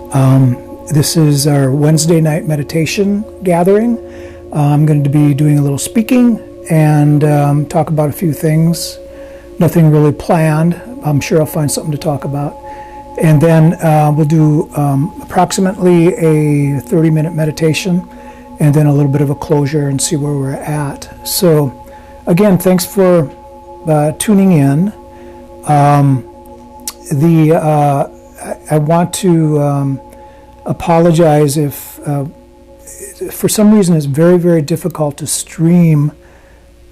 This is our Wednesday night meditation gathering. I'm going to be doing a little speaking and talk about a few things. Nothing really planned. I'm sure I'll find something to talk about. And then we'll do approximately a 30-minute meditation and then a little bit of a closure and see where we're at. So again, thanks for tuning in. I want to apologize if for some reason it's very, very difficult to stream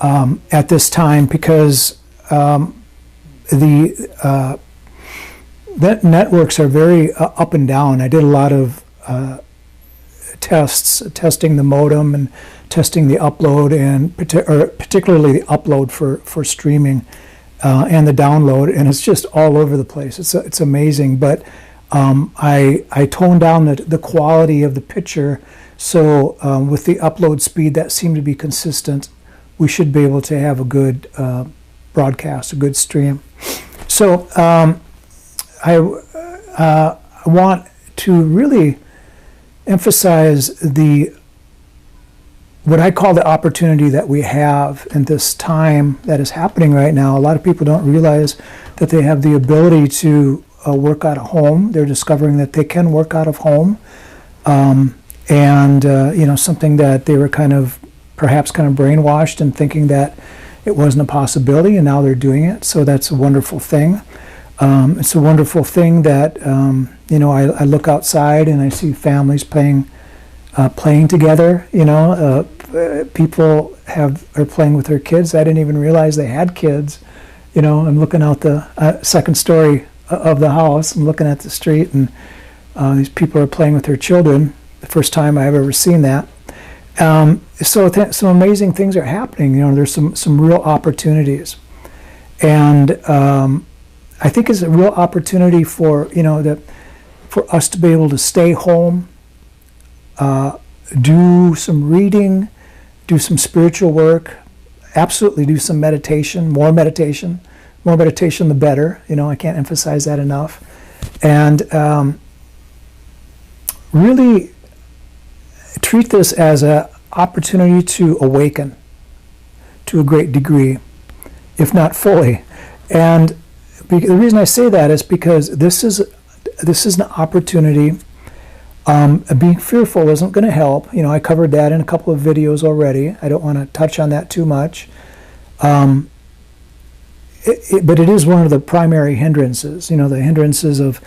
at this time because the networks are very up and down. I did a lot of testing the modem and testing the upload, and particularly the upload for streaming and the download, and it's just all over the place. It's amazing, but I toned down the quality of the picture, so with the upload speed that seemed to be consistent, we should be able to have a good broadcast, a good stream. So I want to really emphasize what I call the opportunity that we have in this time that is happening right now. A lot of people don't realize that they have the ability to work out of home. They're discovering that they can work out of home, and something that they were perhaps kind of brainwashed and thinking that it wasn't a possibility, and now they're doing it. So that's a wonderful thing. It's a wonderful thing that I look outside and I see families playing together. People are playing with their kids. I didn't even realize they had kids. I'm looking out the second story of the house. I'm looking at the street, and these people are playing with their children. The first time I've ever seen that. So some amazing things are happening. There's some real opportunities, and I think it's a real opportunity for for us to be able to stay home, do some reading, do some spiritual work, absolutely do some meditation, more meditation the better. I can't emphasize that enough, and really treat this as an opportunity to awaken to a great degree, if not fully. And the reason I say that is because this is an opportunity. Being fearful isn't going to help. I covered that in a couple of videos already. I don't want to touch on that too much. But it is one of the primary hindrances, the hindrances of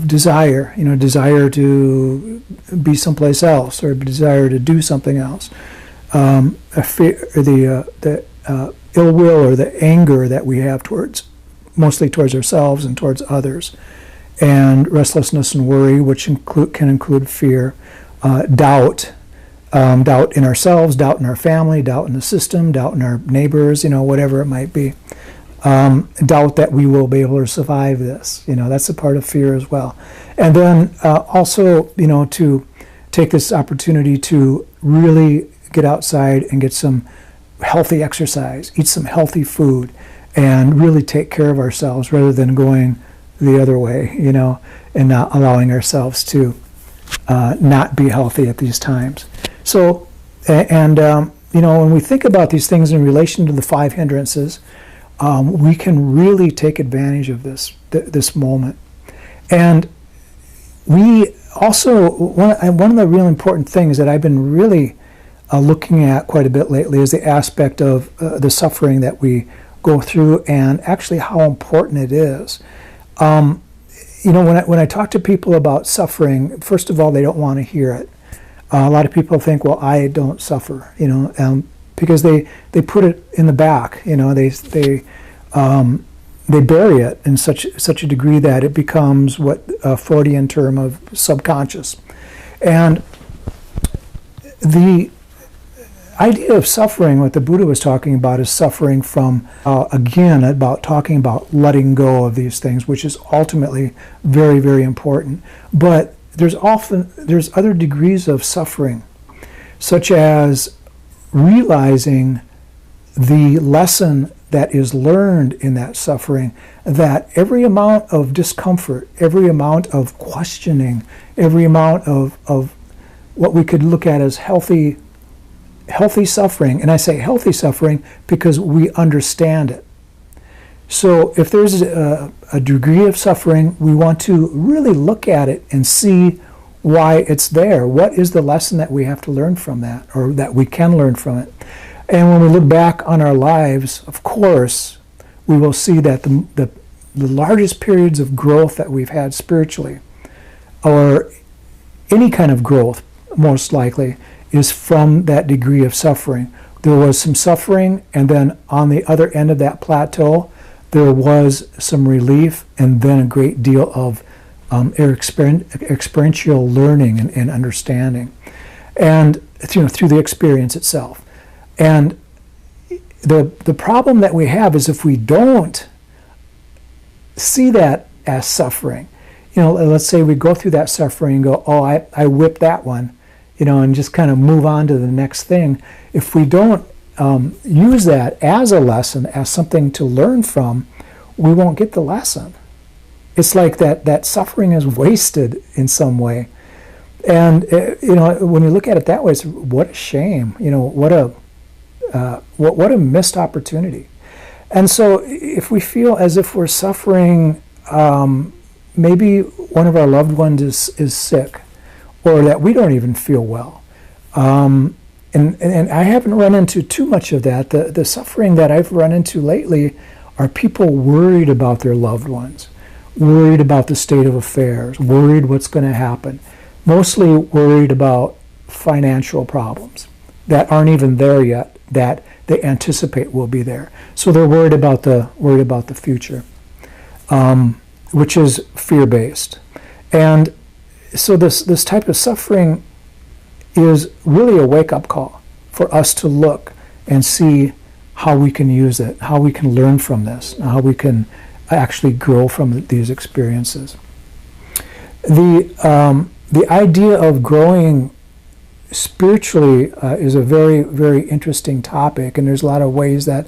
desire, desire to be someplace else or desire to do something else. The ill will or the anger that we have mostly towards ourselves and towards others, and restlessness and worry, which can include fear, doubt in ourselves, doubt in our family, doubt in the system, doubt in our neighbors, whatever it might be. Doubt that we will be able to survive this. That's a part of fear as well. And then also, to take this opportunity to really get outside and get some healthy exercise, eat some healthy food, and really take care of ourselves rather than going the other way, and not allowing ourselves to not be healthy at these times. So, when we think about these things in relation to the 5 hindrances, we can really take advantage of this moment. And we also, one of the real important things that I've been really looking at quite a bit lately is the aspect of the suffering that we go through, and actually how important it is. When I talk to people about suffering, first of all, they don't want to hear it. A lot of people think, well, I don't suffer, because they put it in the back, they bury it in such a degree that it becomes what a Freudian term of subconscious. And the idea of suffering, what the Buddha was talking about, is suffering from, about talking about letting go of these things, which is ultimately very, very important. But there's other degrees of suffering, such as realizing the lesson that is learned in that suffering, that every amount of discomfort, every amount of questioning, every amount of what we could look at as healthy suffering, and I say healthy suffering because we understand it. So if there's a degree of suffering, we want to really look at it and see why it's there. What is the lesson that we have to learn from that, or that we can learn from it? And when we look back on our lives, of course, we will see that the largest periods of growth that we've had spiritually, or any kind of growth, most likely, is from that degree of suffering. There was some suffering, and then on the other end of that plateau, there was some relief, and then a great deal of experiential learning and understanding, and through the experience itself. And the problem that we have is if we don't see that as suffering, let's say we go through that suffering and go, oh, I whipped that one, and just kind of move on to the next thing. If we don't use that as a lesson, as something to learn from, we won't get the lesson. It's like that suffering is wasted in some way. And, when you look at it that way, it's what a shame, what a missed opportunity. And so if we feel as if we're suffering, maybe one of our loved ones is sick, or that we don't even feel well. And I haven't run into too much of that. The suffering that I've run into lately are people worried about their loved ones, worried about the state of affairs, worried what's going to happen, mostly worried about financial problems that aren't even there yet, that they anticipate will be there. So they're worried about the future, which is fear-based. And so this type of suffering is really a wake-up call for us to look and see how we can use it, how we can learn from this, how we can actually grow from these experiences. The idea of growing spiritually is a very, very interesting topic, and there's a lot of ways that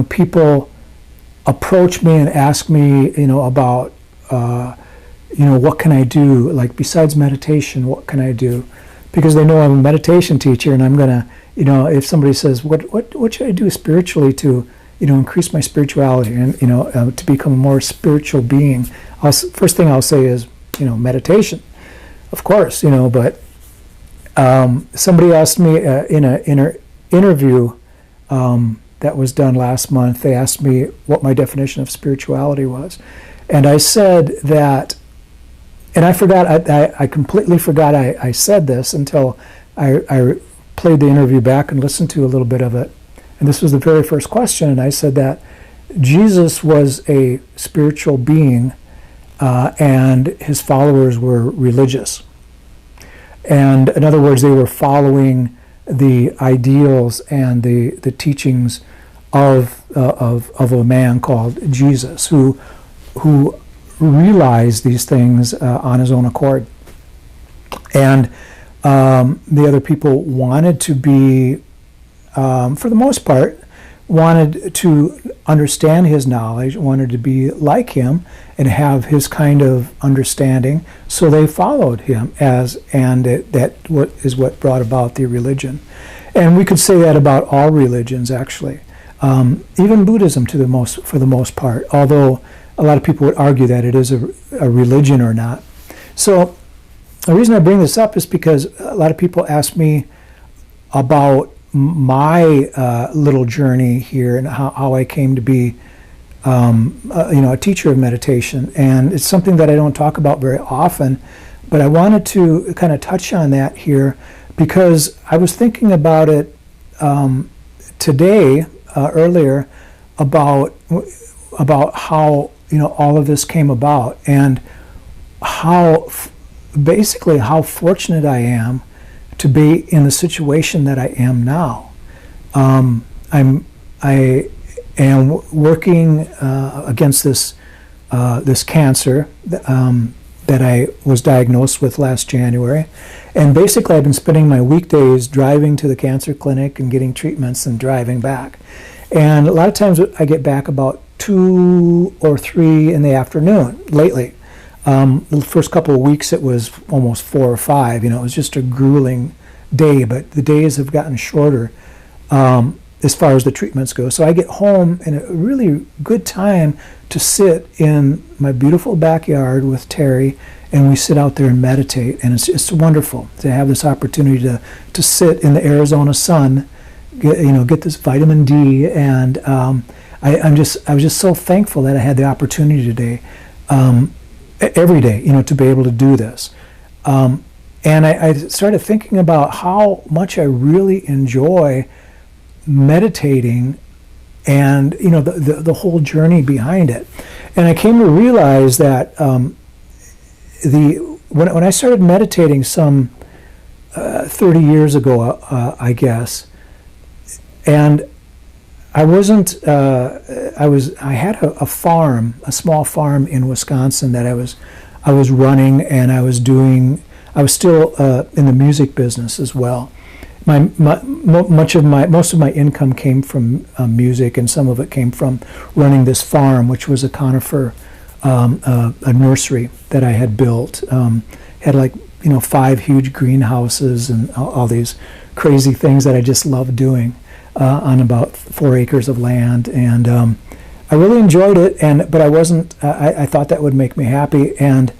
people approach me and ask me about what can I do, like besides meditation, what can I do? Because they know I'm a meditation teacher, and I'm gonna, if somebody says what should I do spiritually to increase my spirituality and to become a more spiritual being, first thing I'll say is meditation, of course, but somebody asked me in an interview that was done last month, they asked me what my definition of spirituality was. And I said that, and I forgot, I completely forgot I said this until I played the interview back and listened to a little bit of it. And this was the very first question, and I said that Jesus was a spiritual being and his followers were religious. And in other words, they were following the ideals and the teachings of a man called Jesus, who realized these things on his own accord. And the other people wanted to be, for the most part, wanted to understand his knowledge, wanted to be like him and have his kind of understanding, so they followed him what brought about the religion. And we could say that about all religions, actually, even Buddhism for the most part, although a lot of people would argue that it is a religion or not. So the reason I bring this up is because a lot of people ask me about my little journey here and how I came to be a teacher of meditation. And it's something that I don't talk about very often, but I wanted to kind of touch on that here because I was thinking about it today, earlier, about how all of this came about, and basically how fortunate I am to be in the situation that I am now. I am working against this cancer that that I was diagnosed with last January. And basically, I've been spending my weekdays driving to the cancer clinic and getting treatments and driving back. And a lot of times I get back about 2 or 3 in the afternoon lately. The first couple of weeks it was almost 4 or 5. It was just a grueling day, but the days have gotten shorter as far as the treatments go. So I get home in a really good time to sit in my beautiful backyard with Terry, and we sit out there and meditate. And it's wonderful to have this opportunity to sit in the Arizona sun, get this vitamin D, and I was just so thankful that I had the opportunity today, every day, to be able to do this. And I started thinking about how much I really enjoy meditating and the whole journey behind it. And I came to realize that when I started meditating some 30 years ago, I guess, and I wasn't. I had a farm, a small farm in Wisconsin that I was running, and I was still in the music business as well. Most of my income came from music, and some of it came from running this farm, which was a conifer, a nursery that I had built. Had 5 huge greenhouses and all these crazy things that I just loved doing on about 4 acres of land, and I really enjoyed it. But I wasn't. I thought that would make me happy, and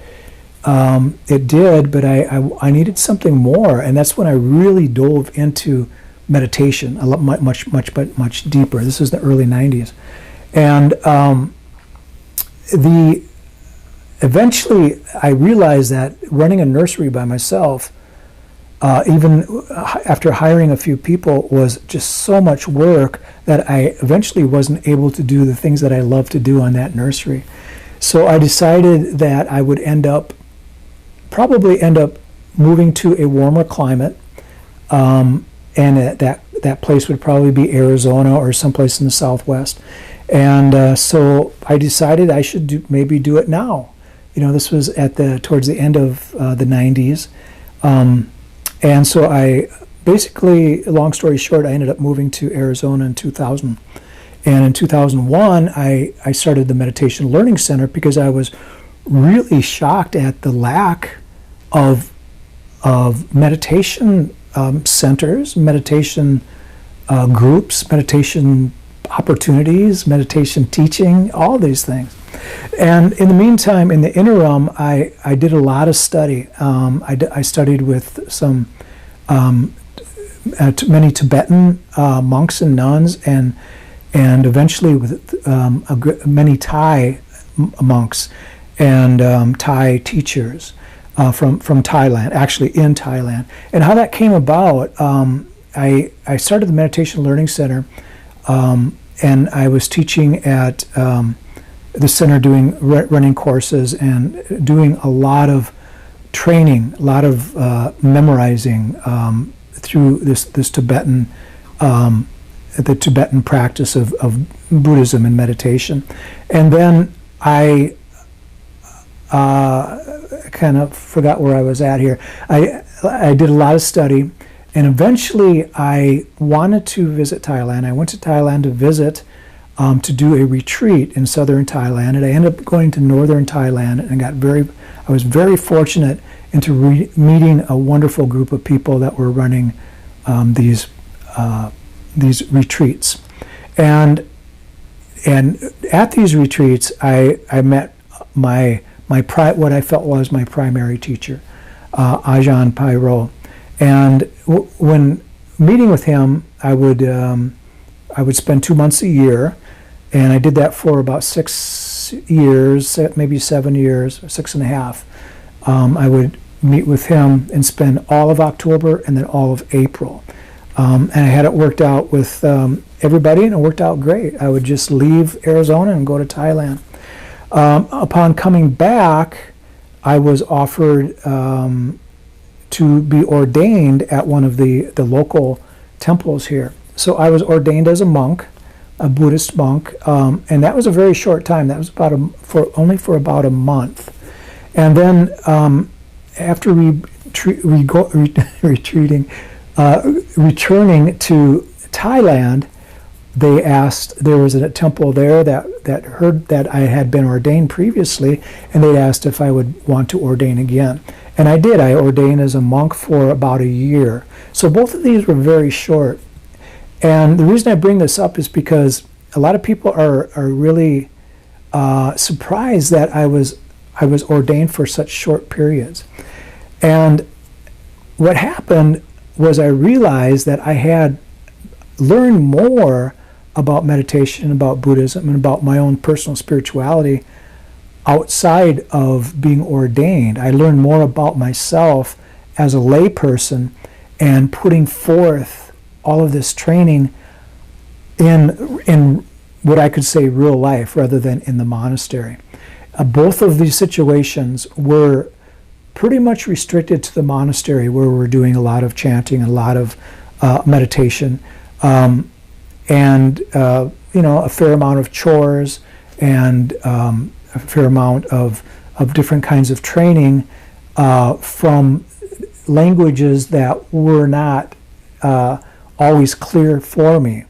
it did, but I needed something more, and that's when I really dove into meditation a lot, much deeper. This was the early '90s, and eventually I realized that running a nursery by myself, even after hiring a few people, was just so much work that I eventually wasn't able to do the things that I love to do on that nursery. So I decided that I would probably end up moving to a warmer climate, and that place would probably be Arizona or someplace in the Southwest. And so I decided I should maybe do it now. This was towards the end of the '90s, and so I basically, long story short, I ended up moving to Arizona in 2000. And in 2001, I started the Meditation Learning Center because I was really shocked at the lack of meditation centers, meditation groups, meditation opportunities, meditation teaching, all these things. And in the meantime, in the interim, I did a lot of study. I studied with some many Tibetan monks and nuns, and eventually with many Thai monks and Thai teachers from Thailand, actually in Thailand. And how that came about, I started the Meditation Learning Center, and I was teaching at the center, running courses and doing a lot of training, a lot of memorizing through this Tibetan, the Tibetan practice of Buddhism and meditation. And then I kind of forgot where I was at here. I did a lot of study, and eventually I wanted to visit Thailand. I went to Thailand to visit, to do a retreat in southern Thailand, and I ended up going to northern Thailand, and I was very fortunate into meeting a wonderful group of people that were running these retreats. And at these retreats, I met what I felt was my primary teacher, Ajahn Pairo. And when meeting with him, I would spend 2 months a year, and I did that for about 6 years, maybe 7 years, 6.5. I would meet with him and spend all of October and then all of April. And I had it worked out with everybody, and it worked out great. I would just leave Arizona and go to Thailand. Upon coming back, I was offered to be ordained at one of the local temples here. So I was ordained as a monk, a Buddhist monk, and that was a very short time. That was only for about a month. And then after retreating, returning to Thailand, they asked, there was a temple there that heard that I had been ordained previously, and they asked if I would want to ordain again. And I did. I ordained as a monk for about a year. So both of these were very short. And the reason I bring this up is because a lot of people are really surprised that I was ordained for such short periods. And what happened was I realized that I had learned more about meditation, about Buddhism, and about my own personal spirituality outside of being ordained. I learned more about myself as a layperson and putting forth all of this training in what I could say real life rather than in the monastery. Both of these situations were pretty much restricted to the monastery, where we're doing a lot of chanting, a lot of meditation, and a fair amount of chores, and a fair amount of different kinds of training from languages that were not always clear for me.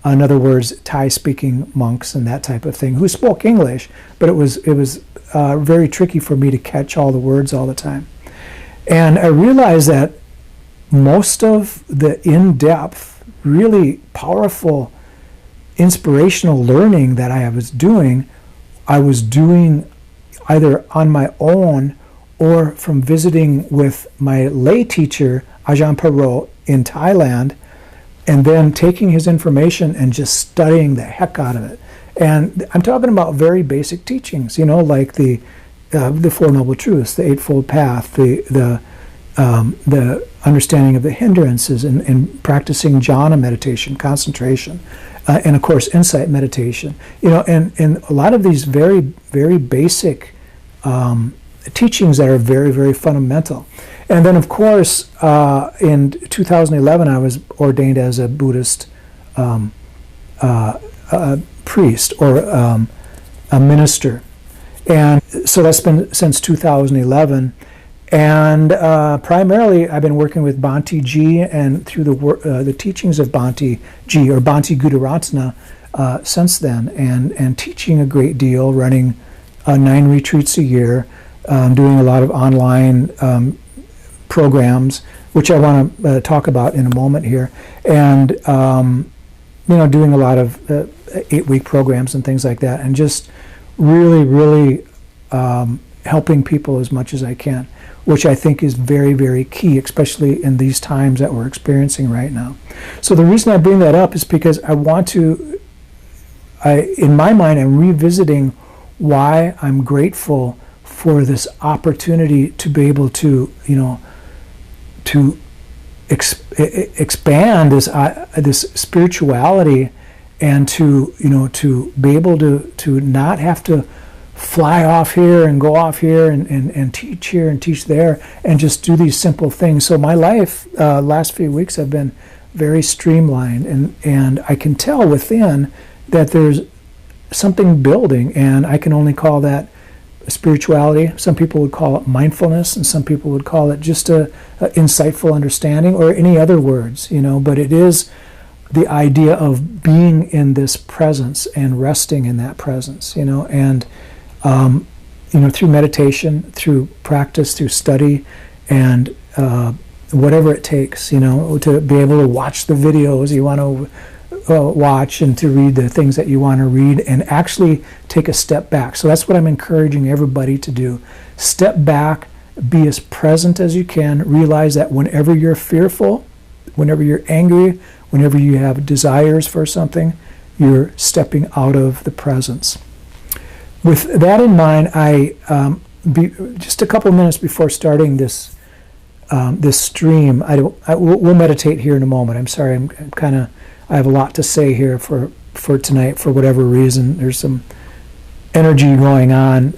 In other words, Thai-speaking monks and that type of thing, who spoke English, but it was very tricky for me to catch all the words all the time. And I realized that most of the in-depth, really powerful, inspirational learning that I was doing either on my own or from visiting with my lay teacher, Ajahn Parot, in Thailand, and then taking his information and just studying the heck out of it. And I'm talking about very basic teachings, like the Four Noble Truths, the Eightfold Path, the understanding of the hindrances, and practicing jhana meditation, concentration, and of course insight meditation. And a lot of these very, very basic teachings that are very, very fundamental. And then, of course, in 2011, I was ordained as a Buddhist priest or a minister. And so that's been since 2011. And primarily, I've been working with Bhante Ji and through the teachings of Bhante Ji, or Bhante Gudaratana, since then, and teaching a great deal, running 9 retreats a year, doing a lot of online programs, which I want to talk about in a moment here, and doing a lot of 8-week programs and things like that, and just really, really helping people as much as I can, which I think is very, very key, especially in these times that we're experiencing right now. So the reason I bring that up is because I want to, in my mind, I'm revisiting why I'm grateful for this opportunity to be able to, to expand this spirituality, and to be able to not have to fly off here and go off here and teach here and teach there, and just do these simple things. So my life last few weeks have been very streamlined, and I can tell within that there's something building, and I can only call that spirituality. Some people would call it mindfulness, and some people would call it just a insightful understanding, or any other words, but it is the idea of being in this presence and resting in that presence, and through meditation, through practice, through study, and whatever it takes, to be able to watch the videos you want to watch, and to read the things that you want to read, and actually take a step back. So that's what I'm encouraging everybody to do. Step back, be as present as you can, realize that whenever you're fearful, whenever you're angry, whenever you have desires for something, you're stepping out of the presence. With that in mind, just a couple minutes before starting this stream, we'll meditate here in a moment. I'm sorry, I have a lot to say here for tonight. For whatever reason, there's some energy going on,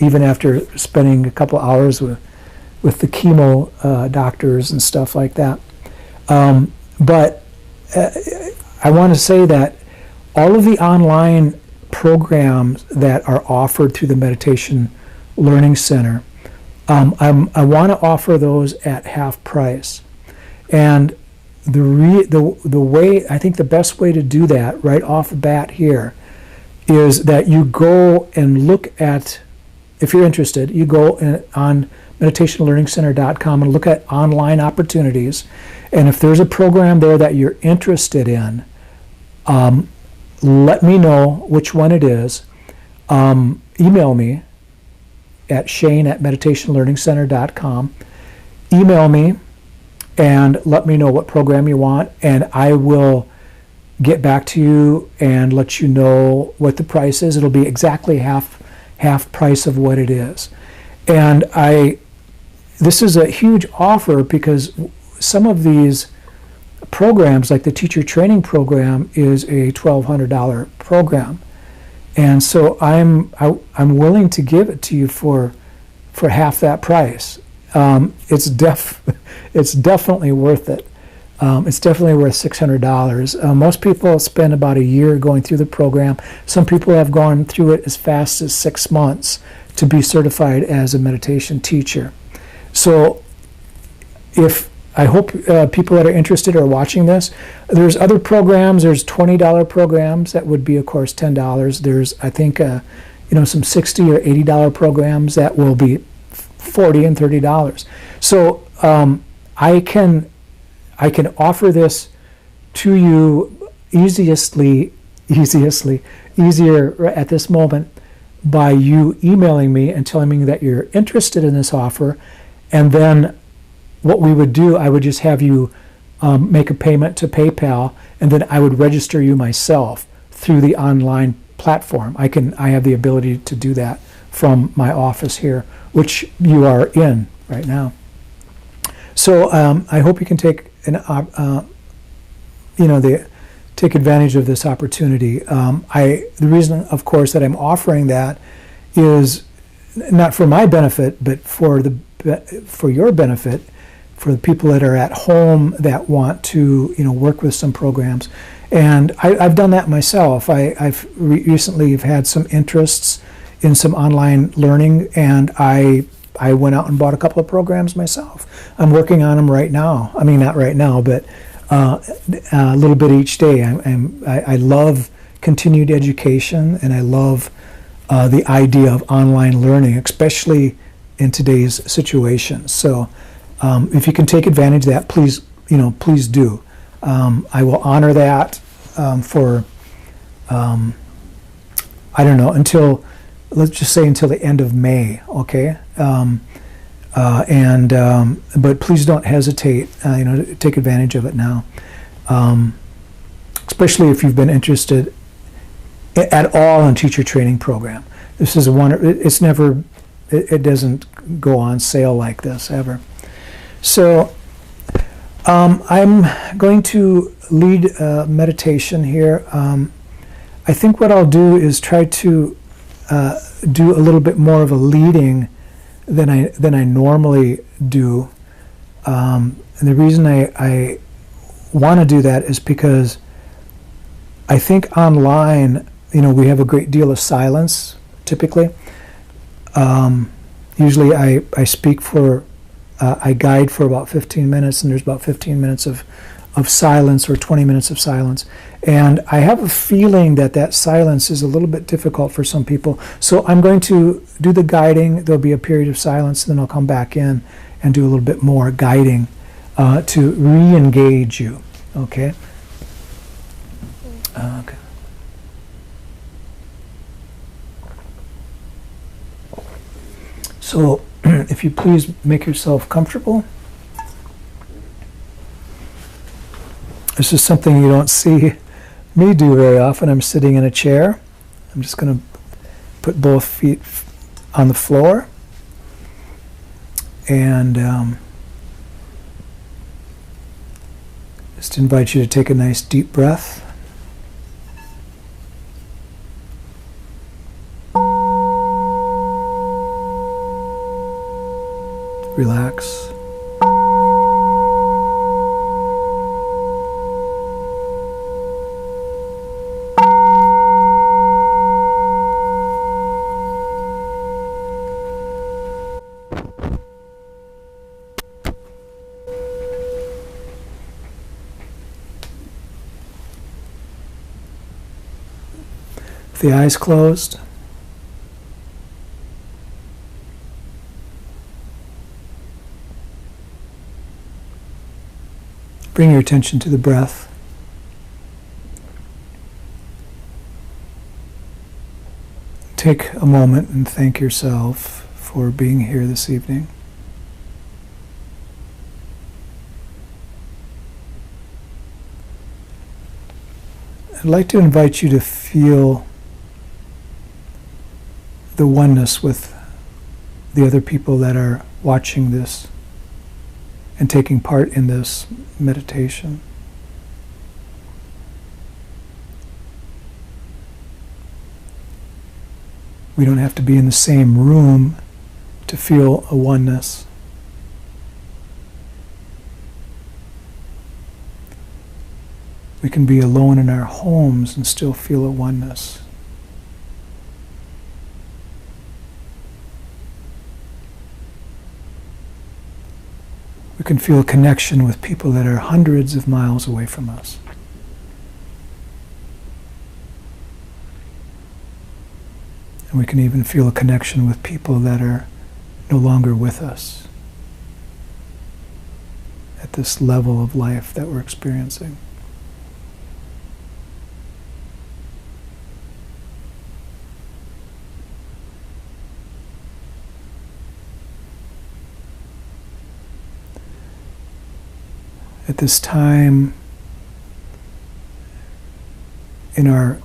even after spending a couple hours with the chemo doctors and stuff like that. But I want to say that all of the online programs that are offered through the meditation Learning Center. I want to offer those at half price. And the way, I think the best way to do that right off the bat here is that you go and look at, if you're interested, you go on meditationlearningcenter.com and look at online opportunities. And if there's a program there that you're interested in, let me know which one it is. Email me at shane@meditationlearningcenter.com. Email me and let me know what program you want, and I will get back to you and let you know what the price is. It'll be exactly half price of what it is. And this is a huge offer because some of these programs, like the teacher training program, is a $1,200 program. And so I'm willing to give it to you for half that price. It's definitely worth it. It's definitely worth $600. Most people spend about a year going through the program. Some people have gone through it as fast as 6 months to be certified as a meditation teacher. So I hope people that are interested are watching this. There's other programs. There's $20 programs that would be, of course, $10. There's, I think, some $60 or $80 programs that will be $40 and $30. So I can offer this to you easier at this moment by you emailing me and telling me that you're interested in this offer, and then what we would do, I would just have you make a payment to PayPal, and then I would register you myself through the online platform. I have the ability to do that from my office here, which you are in right now. So I hope you can take take advantage of this opportunity. The reason, of course, that I'm offering that is not for my benefit, but for your benefit, for the people that are at home that want to work with some programs. And I've done that myself. I've recently had some interests in some online learning, and I went out and bought a couple of programs myself. I'm working on them right now. I mean, not right now, but a little bit each day. I love continued education, and I love the idea of online learning, especially in today's situation. So if you can take advantage of that, please do. I will honor that for, I don't know, let's just say until the end of May, okay? But please don't hesitate, to take advantage of it now. Especially if you've been interested at all in teacher training program. This is it doesn't go on sale like this ever. So I'm going to lead meditation here. I think what I'll do is try to do a little bit more of a leading than I normally do. And the reason I want to do that is because I think online, we have a great deal of silence, typically. Usually I speak I guide for about 15 minutes, and there's about 15 minutes of silence, or 20 minutes of silence. And I have a feeling that silence is a little bit difficult for some people. So I'm going to do the guiding. There'll be a period of silence, and then I'll come back in and do a little bit more guiding to re-engage you. Okay? Okay. So if you please make yourself comfortable. This is something you don't see me do very often. I'm sitting in a chair. I'm just going to put both feet on the floor. And just invite you to take a nice deep breath. Relax. the eyes closed, bring your attention to the breath. Take a moment and thank yourself for being here this evening. I'd like to invite you to feel the oneness with the other people that are watching this and taking part in this meditation. We don't have to be in the same room to feel a oneness. We can be alone in our homes and still feel a oneness. We can feel a connection with people that are hundreds of miles away from us. And we can even feel a connection with people that are no longer with us at this level of life that we're experiencing. At this time in our,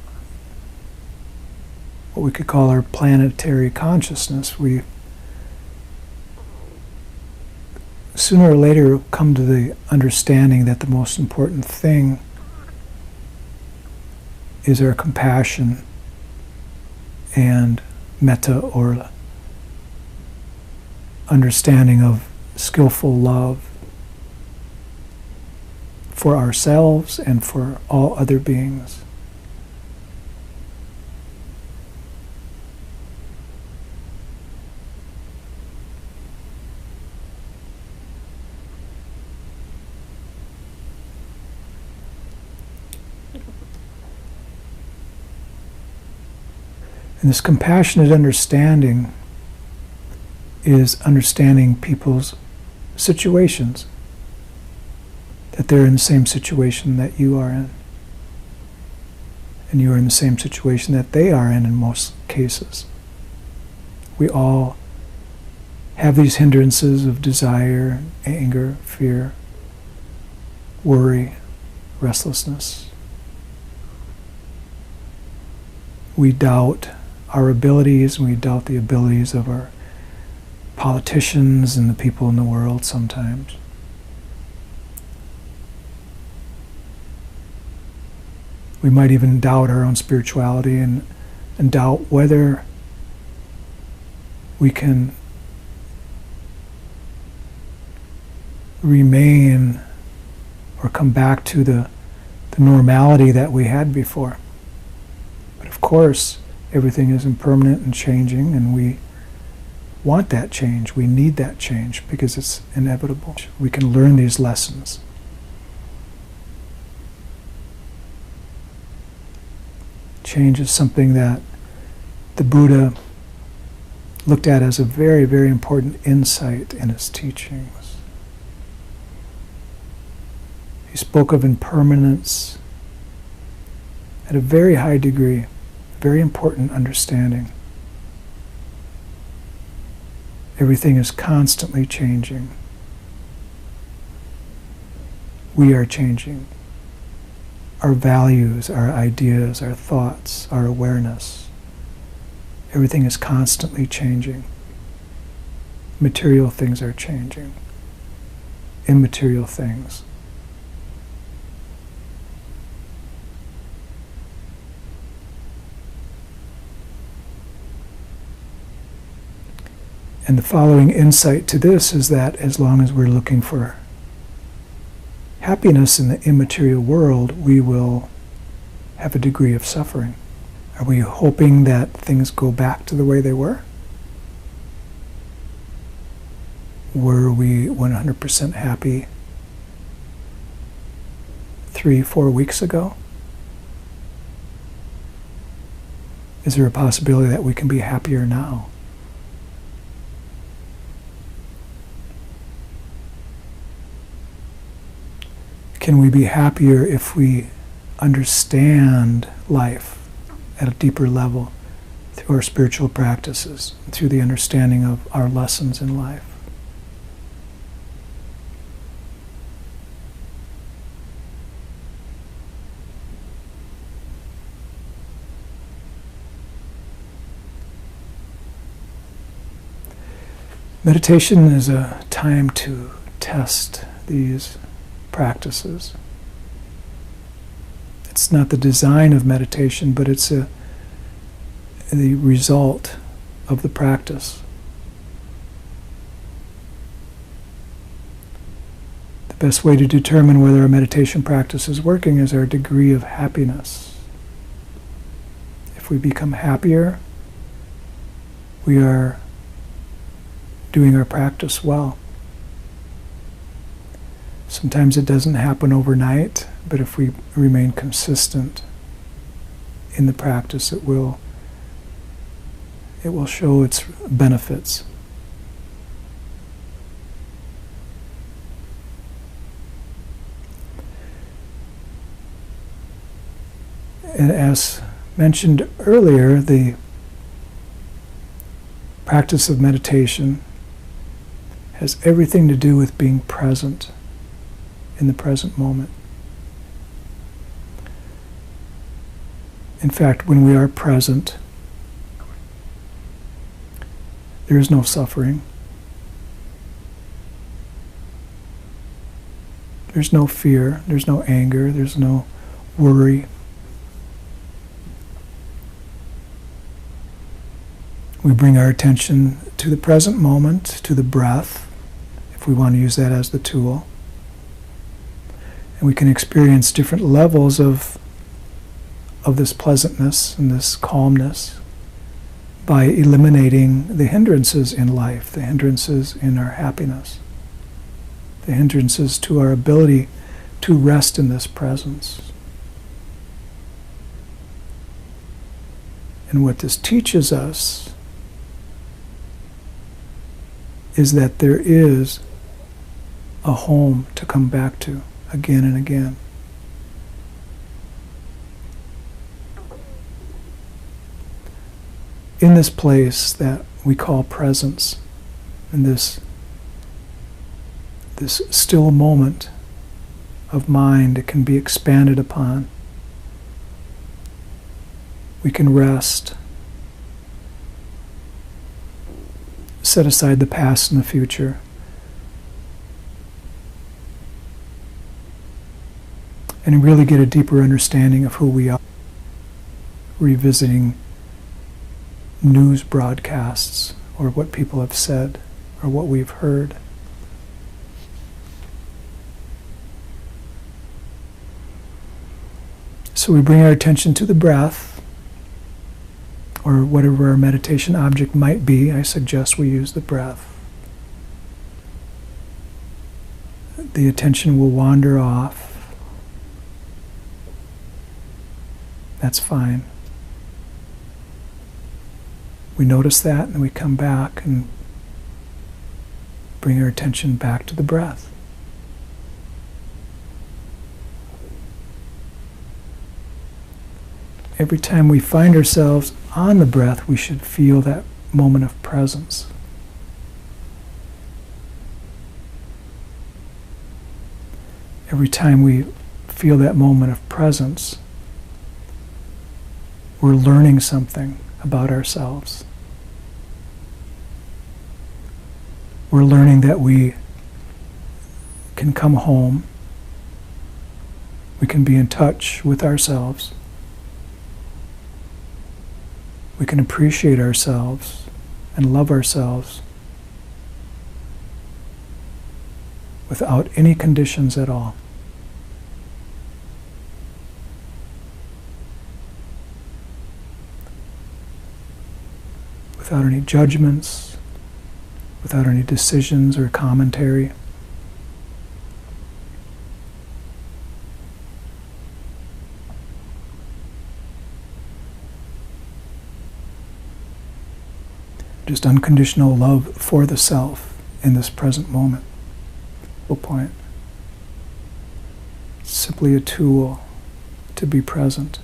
what we could call our planetary consciousness, we sooner or later come to the understanding that the most important thing is our compassion and metta, or understanding of skillful love for ourselves and for all other beings. And this compassionate understanding is understanding people's situations, that they're in the same situation that you are in, and you are in the same situation that they are in most cases. We all have these hindrances of desire, anger, fear, worry, restlessness. We doubt our abilities, and we doubt the abilities of our politicians and the people in the world sometimes. We might even doubt our own spirituality and doubt whether we can remain or come back to the normality that we had before. But of course, everything is impermanent and changing, and we want that change. We need that change because it's inevitable. We can learn these lessons. Change is something that the Buddha looked at as a very, very important insight in his teachings. He spoke of impermanence at a very high degree, very important understanding. Everything is constantly changing. We are changing. Our values, our ideas, our thoughts, our awareness. Everything is constantly changing. Material things are changing. Immaterial things. And the following insight to this is that as long as we're looking for happiness in the immaterial world, we will have a degree of suffering. Are we hoping that things go back to the way they were? Were we 100% happy 3-4 weeks ago? Is there a possibility that we can be happier now? Can we be happier if we understand life at a deeper level through our spiritual practices, through the understanding of our lessons in life? Meditation is a time to test these practices. It's not the design of meditation, but it's the result of the practice. The best way to determine whether a meditation practice is working is our degree of happiness. If we become happier, we are doing our practice well. Sometimes it doesn't happen overnight, but if we remain consistent in the practice, it will show its benefits. And as mentioned earlier, the practice of meditation has everything to do with being present in the present moment. In fact, when we are present, there is no suffering. There's no fear, there's no anger, there's no worry. We bring our attention to the present moment, to the breath, if we want to use that as the tool. And we can experience different levels of this pleasantness and this calmness by eliminating the hindrances in life, the hindrances in our happiness, the hindrances to our ability to rest in this presence. And what this teaches us is that there is a home to come back to again and again. In this place that we call presence, in this still moment of mind, it can be expanded upon. We can rest, set aside the past and the future, and really get a deeper understanding of who we are, revisiting news broadcasts or what people have said or what we've heard. So we bring our attention to the breath, or whatever our meditation object might be. I suggest we use the breath. The attention will wander off. That's fine. We notice that and we come back and bring our attention back to the breath. Every time we find ourselves on the breath, we should feel that moment of presence. Every time we feel that moment of presence, we're learning something about ourselves. We're learning that we can come home, we can be in touch with ourselves, we can appreciate ourselves and love ourselves without any conditions at all. Without any judgments, without any decisions or commentary. just unconditional love for the self in this present moment. Full point. It's simply a tool to be present.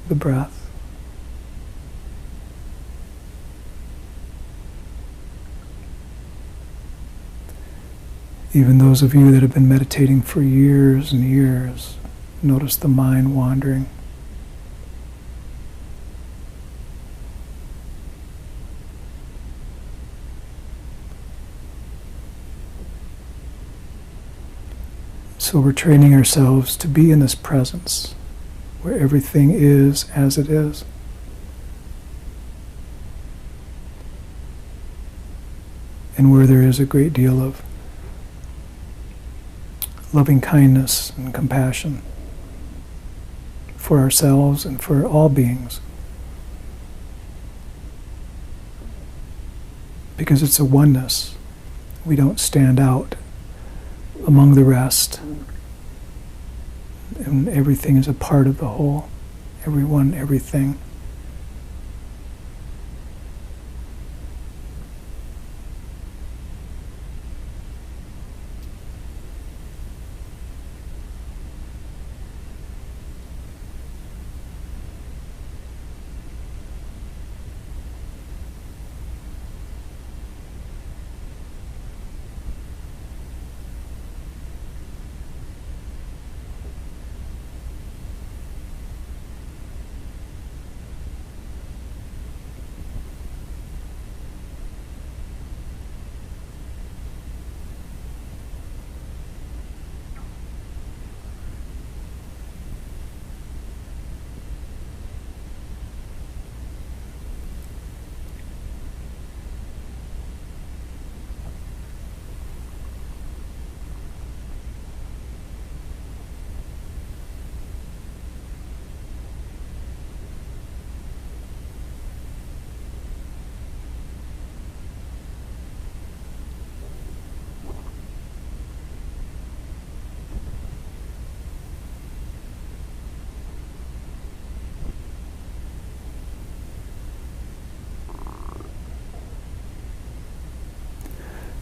The breath. Even those of you that have been meditating for years and years, notice the mind wandering. So we're training ourselves to be in this presence, where everything is as it is. And where there is a great deal of loving kindness and compassion for ourselves and for all beings. Because it's a oneness. We don't stand out among the rest. And everything is a part of the whole. Everyone, everything.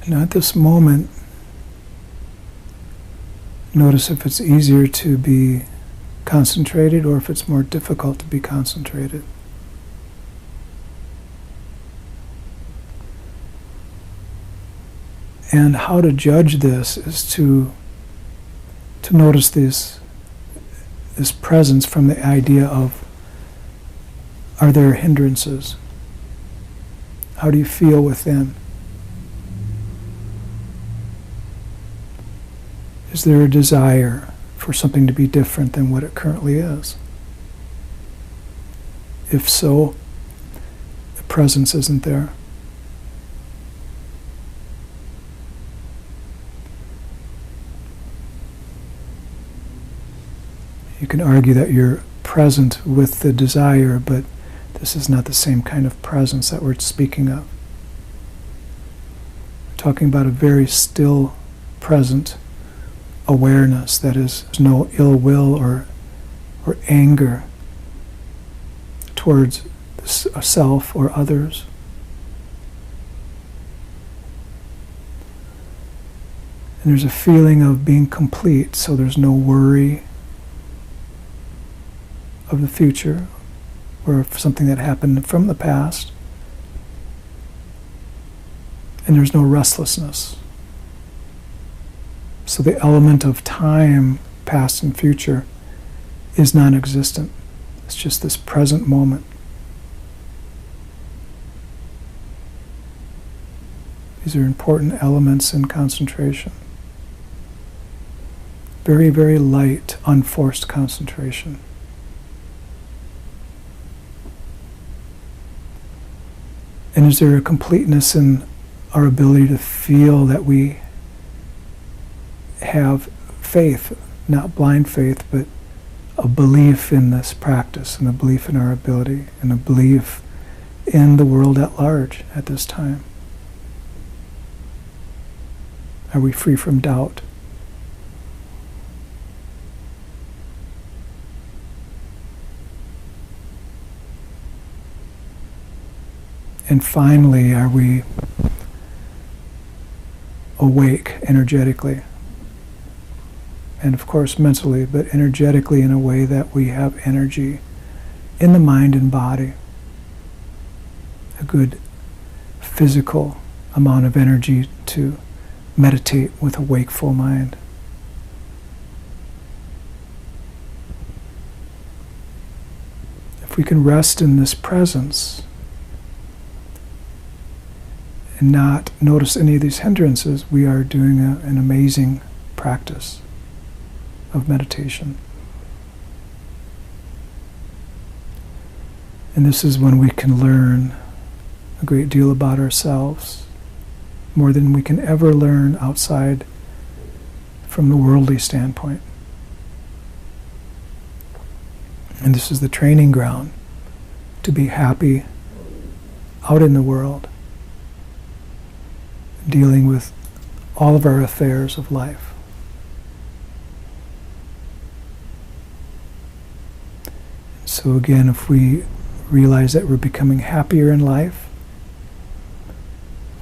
Now at this moment, notice if it's easier to be concentrated or if it's more difficult to be concentrated. And how to judge this is to notice this presence from the idea of, are there hindrances? How do you feel within? Is there a desire for something to be different than what it currently is? If so, the presence isn't there. You can argue that you're present with the desire, but this is not the same kind of presence that we're speaking of. We're talking about a very still, present awareness that is no ill will or anger towards self or others. And there's a feeling of being complete, so there's no worry of the future or of something that happened from the past. And there's no restlessness. So the element of time, past and future, is non-existent. It's just this present moment. These are important elements in concentration. Very, very light, unforced concentration. And is there a completeness in our ability to feel that we have faith, not blind faith, but a belief in this practice, and a belief in our ability, and a belief in the world at large at this time? Are we free from doubt? And finally, are we awake energetically? And of course mentally, but energetically in a way that we have energy in the mind and body. A good physical amount of energy to meditate with a wakeful mind. If we can rest in this presence and not notice any of these hindrances, we are doing an amazing practice of meditation. And this is when we can learn a great deal about ourselves, more than we can ever learn outside from the worldly standpoint. And this is the training ground to be happy out in the world, dealing with all of our affairs of life. So again, if we realize that we're becoming happier in life,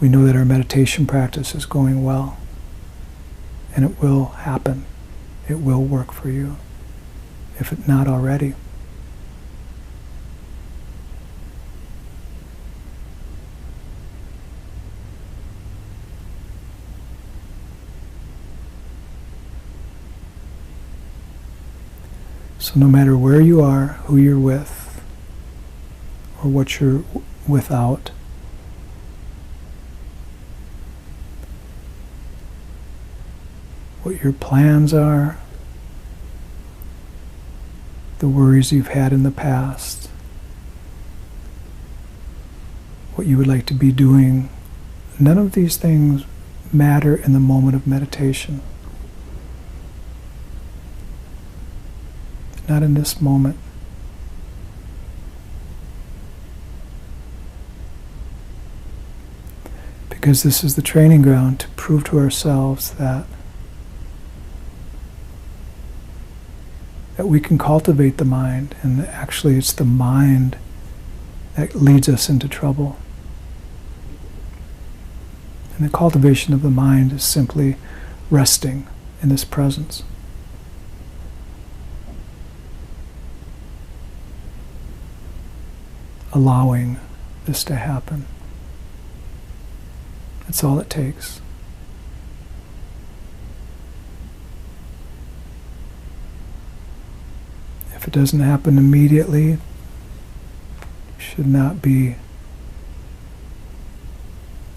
we know that our meditation practice is going well, and it will happen. It will work for you, if it not already. So no matter where you are, who you're with, or what you're without, what your plans are, the worries you've had in the past, what you would like to be doing, none of these things matter in the moment of meditation. Not in this moment. Because this is the training ground to prove to ourselves that we can cultivate the mind, and that actually it's the mind that leads us into trouble. And the cultivation of the mind is simply resting in this presence. Allowing this to happen. That's all it takes. If it doesn't happen immediately, you should not be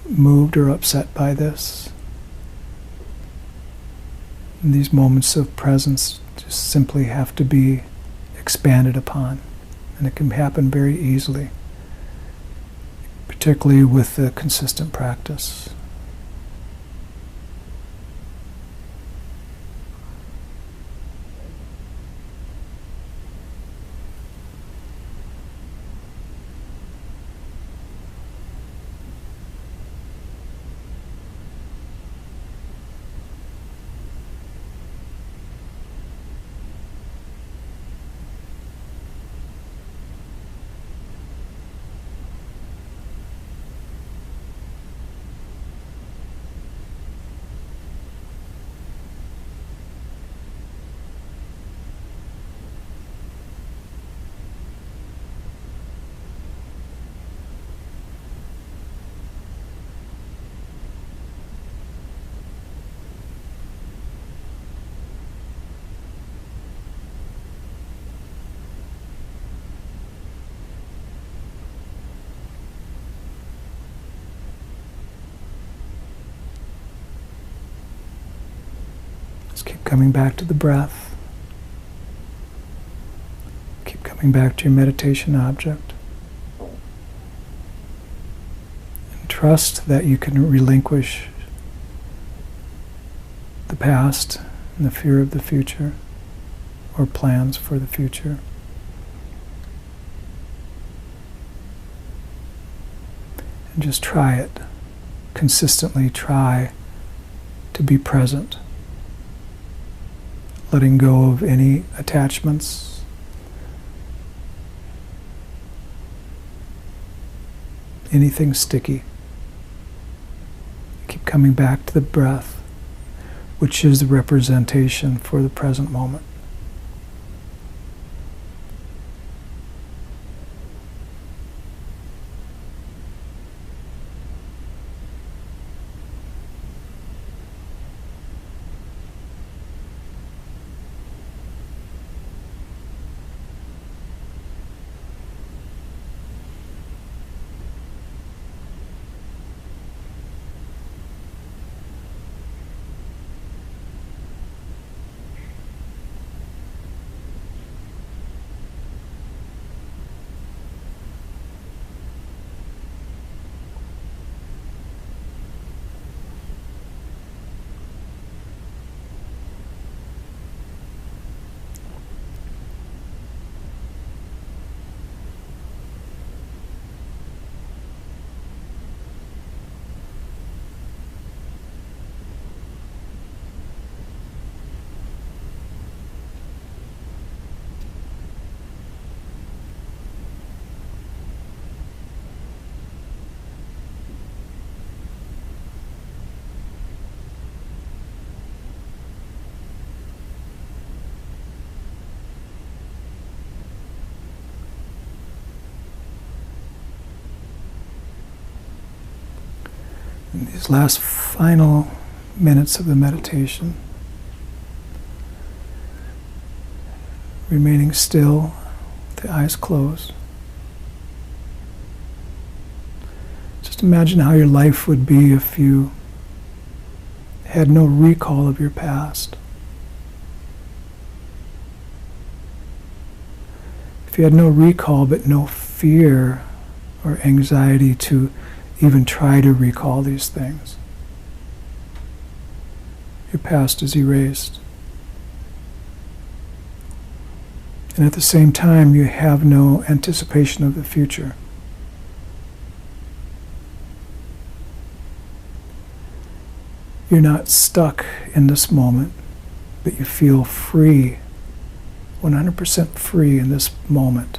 moved or upset by this. And these moments of presence just simply have to be expanded upon. And it can happen very easily, particularly with the consistent practice. Keep coming back to the breath. Keep coming back to your meditation object. And trust that you can relinquish the past and the fear of the future or plans for the future. And just try it. Consistently try to be present. Letting go of any attachments, anything sticky. Keep coming back to the breath, which is the representation for the present moment. In these last final minutes of the meditation, remaining still, with the eyes closed. Just imagine how your life would be if you had no recall of your past. If you had no recall but no fear or anxiety to even try to recall these things. Your past is erased. And at the same time, you have no anticipation of the future. You're not stuck in this moment, but you feel free, 100% free in this moment.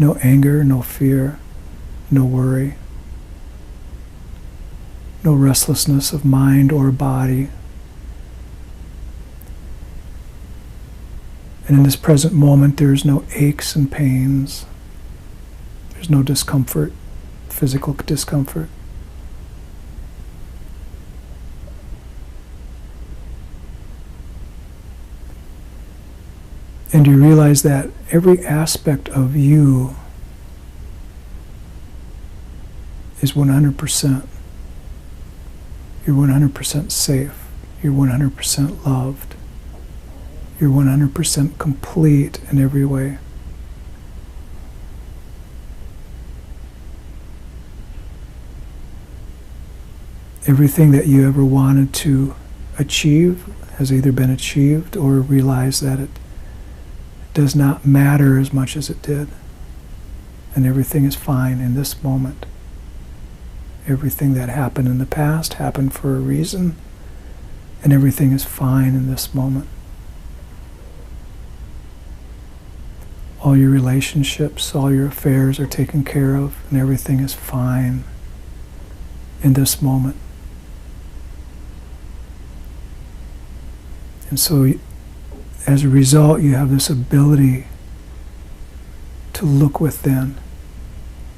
No anger, no fear, no worry, no restlessness of mind or body. And in this present moment, there's no aches and pains. There's no discomfort, physical discomfort. And you realize that every aspect of you is 100%. You're 100% safe. You're 100% loved. You're 100% complete in every way. Everything that you ever wanted to achieve has either been achieved or realized that it does not matter as much as it did. And everything is fine in this moment. Everything that happened in the past happened for a reason, and everything is fine in this moment. All your relationships, all your affairs are taken care of, and everything is fine in this moment. And so, as a result, you have this ability to look within,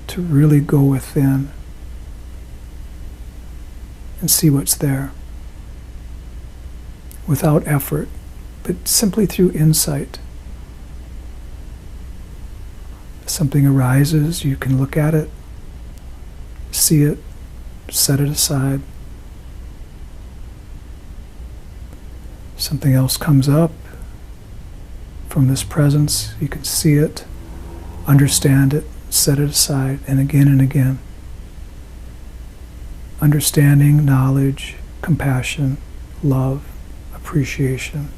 to really go within and see what's there without effort, but simply through insight. Something arises, you can look at it, see it, set it aside. Something else comes up from this presence, you can see it, understand it, set it aside, and again. Understanding, knowledge, compassion, love, appreciation,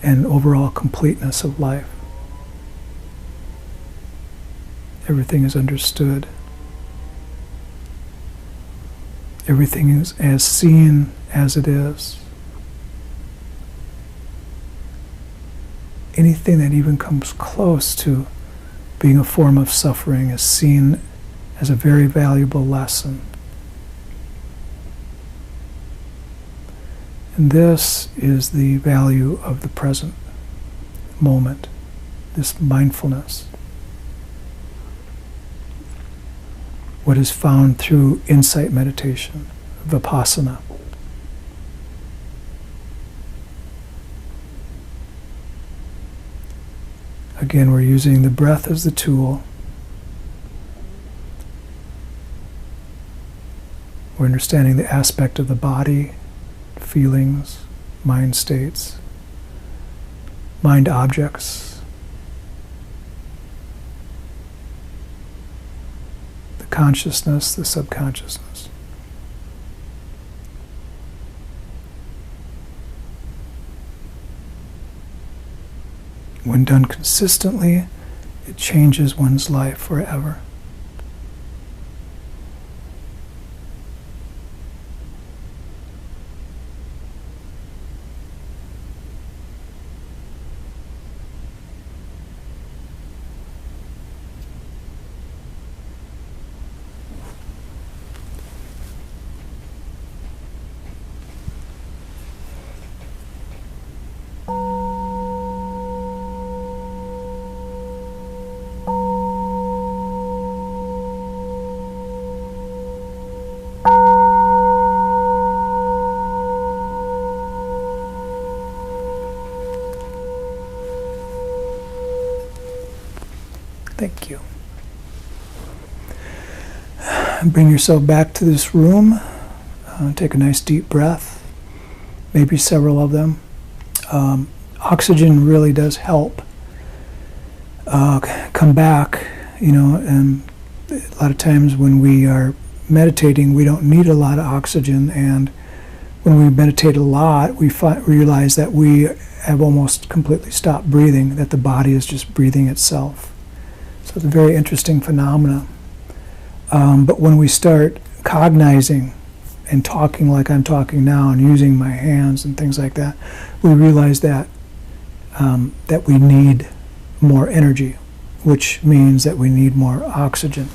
and overall completeness of life. Everything is understood. Everything is as seen as it is. Anything that even comes close to being a form of suffering is seen as a very valuable lesson. And this is the value of the present moment, this mindfulness. What is found through insight meditation, vipassana. Again, we're using the breath as the tool. We're understanding the aspect of the body, feelings, mind states, mind objects, the consciousness, the subconsciousness. When done consistently, it changes one's life forever. Thank you. Bring yourself back to this room. Take a nice deep breath, maybe several of them. Oxygen really does help come back, and a lot of times when we are meditating, we don't need a lot of oxygen, and when we meditate a lot, we realize that we have almost completely stopped breathing, that the body is just breathing itself. So it's a very interesting phenomena. But when we start cognizing and talking like I'm talking now and using my hands and things like that, we realize that that we need more energy, which means that we need more oxygen.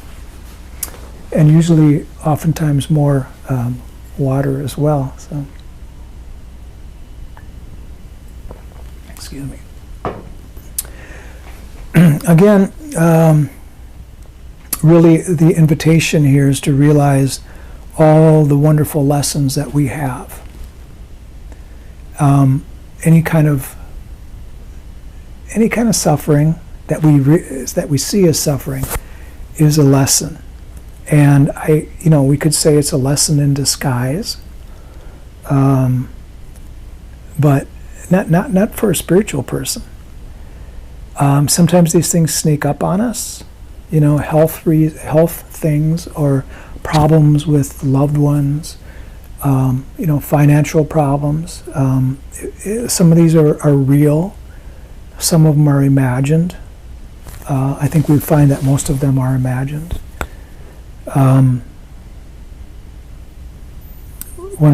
And usually, oftentimes, more water as well. So, excuse me. Again, really the invitation here is to realize all the wonderful lessons that we have. Any kind of any kind of suffering that we see as suffering is a lesson. And we could say it's a lesson in disguise, but not for a spiritual person. Sometimes these things sneak up on us, health things or problems with loved ones, financial problems. Some of these are real. Some of them are imagined. I think we find that most of them are imagined. One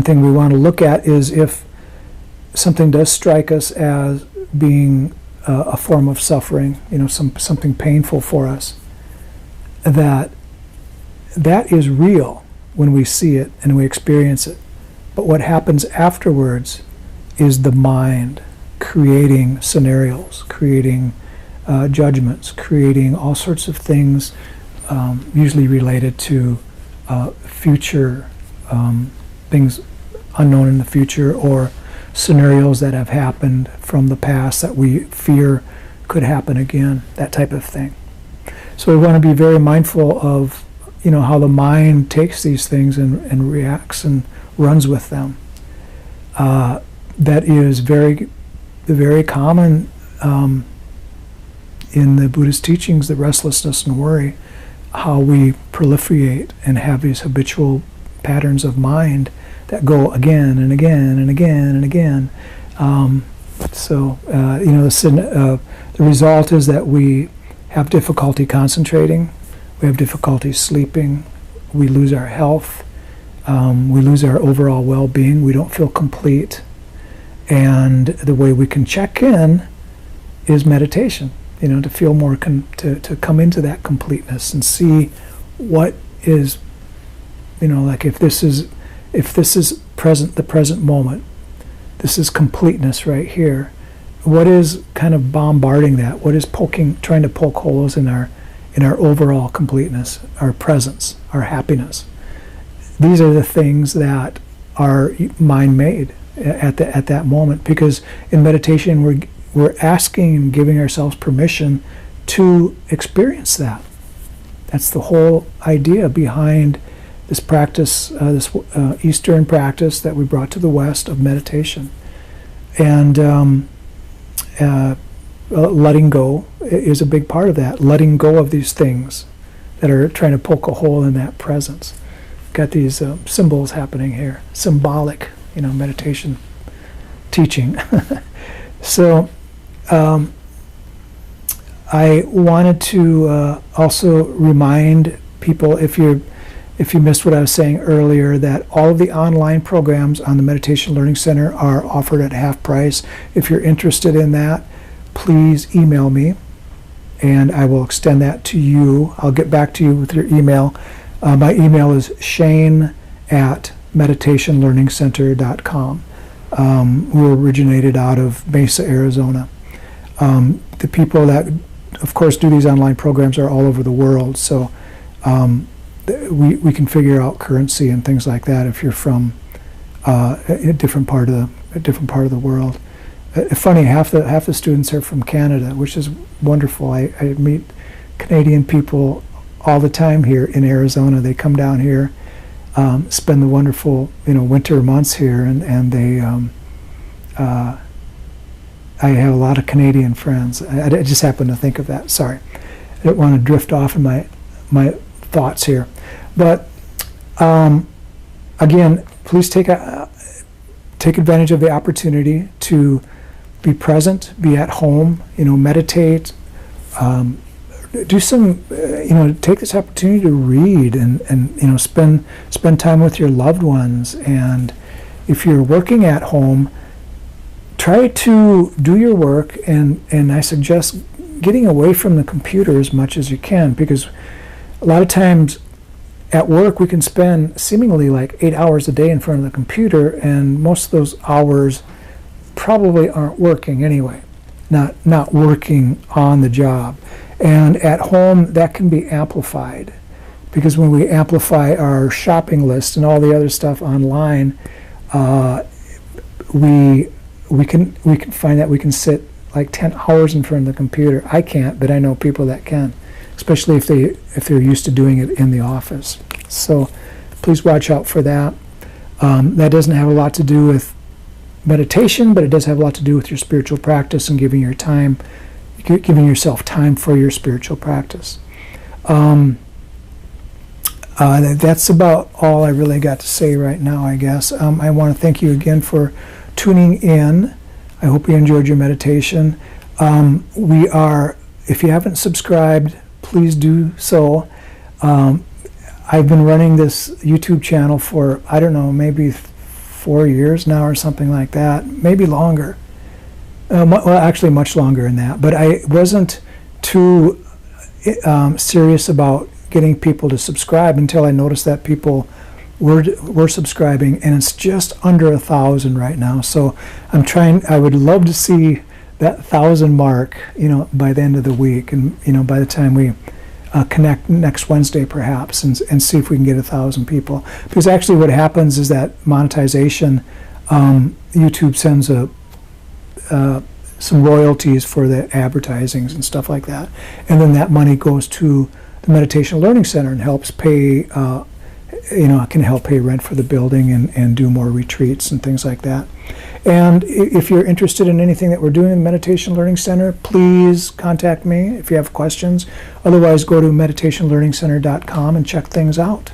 thing we want to look at is if something does strike us as being a form of suffering, something painful for us, that is real when we see it and we experience it. But what happens afterwards is the mind creating scenarios, creating judgments, creating all sorts of things, usually related to future things unknown in the future, or scenarios that have happened from the past that we fear could happen again, that type of thing. So we want to be very mindful of how the mind takes these things and reacts and runs with them. That is very common in the Buddhist teachings, the restlessness and worry, how we proliferate and have these habitual patterns of mind that go again and again and again and again. The result is that we have difficulty concentrating, we have difficulty sleeping, we lose our health, we lose our overall well-being, we don't feel complete. And the way we can check in is meditation, to feel more, to come into that completeness and see what is, like if this is present, the present moment, this is completeness right here. What is kind of bombarding that? What is trying to poke holes in our overall completeness, our presence, our happiness? These are the things that are mind-made at that moment, because in meditation we're asking and giving ourselves permission to experience that. That's the whole idea behind this practice, this Eastern practice that we brought to the West of meditation. And letting go is a big part of that. Letting go of these things that are trying to poke a hole in that presence. Got these symbols happening here, symbolic, meditation teaching. So I wanted to also remind people, if you missed what I was saying earlier, that all of the online programs on the Meditation Learning Center are offered at half price. If you're interested in that, please email me, and I will extend that to you. I'll get back to you with your email. My email is shane@meditationlearningcenter.com. We originated out of Mesa, Arizona. The people that, of course, do these online programs are all over the world, so we can figure out currency and things like that if you're from a different part of the world. Funny, half the students are from Canada, which is wonderful. I meet Canadian people all the time here in Arizona. They come down here, spend the wonderful winter months here, and they I have a lot of Canadian friends. I just happened to think of that. Sorry, I don't want to drift off in my thoughts here, but again, please take advantage of the opportunity to be present, be at home, meditate, do some, take this opportunity to read and spend time with your loved ones. And if you're working at home, try to do your work, and I suggest getting away from the computer as much as you can, because a lot of times at work we can spend seemingly like 8 hours a day in front of the computer, and most of those hours probably aren't working anyway, not working on the job. And at home that can be amplified, because when we amplify our shopping list and all the other stuff online, we can find that we can sit like 10 hours in front of the computer. I can't, but I know people that can, especially if they're used to doing it in the office. So please watch out for that. That doesn't have a lot to do with meditation, but it does have a lot to do with your spiritual practice and giving yourself time for your spiritual practice. That's about all I really got to say right now, I guess. I want to thank you again for tuning in. I hope you enjoyed your meditation. If you haven't subscribed, please do so. I've been running this YouTube channel for, I don't know, maybe 4 years now or something like that, maybe longer. Well, actually much longer than that. But I wasn't too serious about getting people to subscribe until I noticed that people were subscribing, and it's just under 1,000 right now. So I would love to see that 1,000 mark, by the end of the week, and by the time we connect next Wednesday perhaps, and see if we can get 1,000 people. Because actually what happens is that monetization, YouTube sends some royalties for the advertisings and stuff like that, and then that money goes to the Meditation Learning Center and helps pay, can help pay rent for the building and do more retreats and things like that. And if you're interested in anything that we're doing in the Meditation Learning Center, please contact me if you have questions. Otherwise, go to meditationlearningcenter.com and check things out.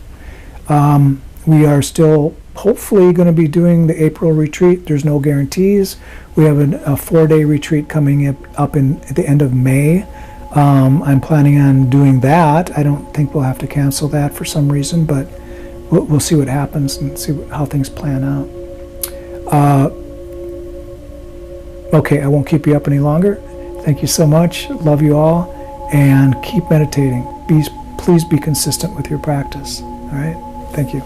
We are still hopefully going to be doing the April retreat. There's no guarantees. We have a 4-day retreat coming up at the end of May. I'm planning on doing that. I don't think we'll have to cancel that for some reason, but we'll see what happens and see how things plan out. Okay, I won't keep you up any longer. Thank you so much. Love you all, and keep meditating. Please be consistent with your practice. All right? Thank you.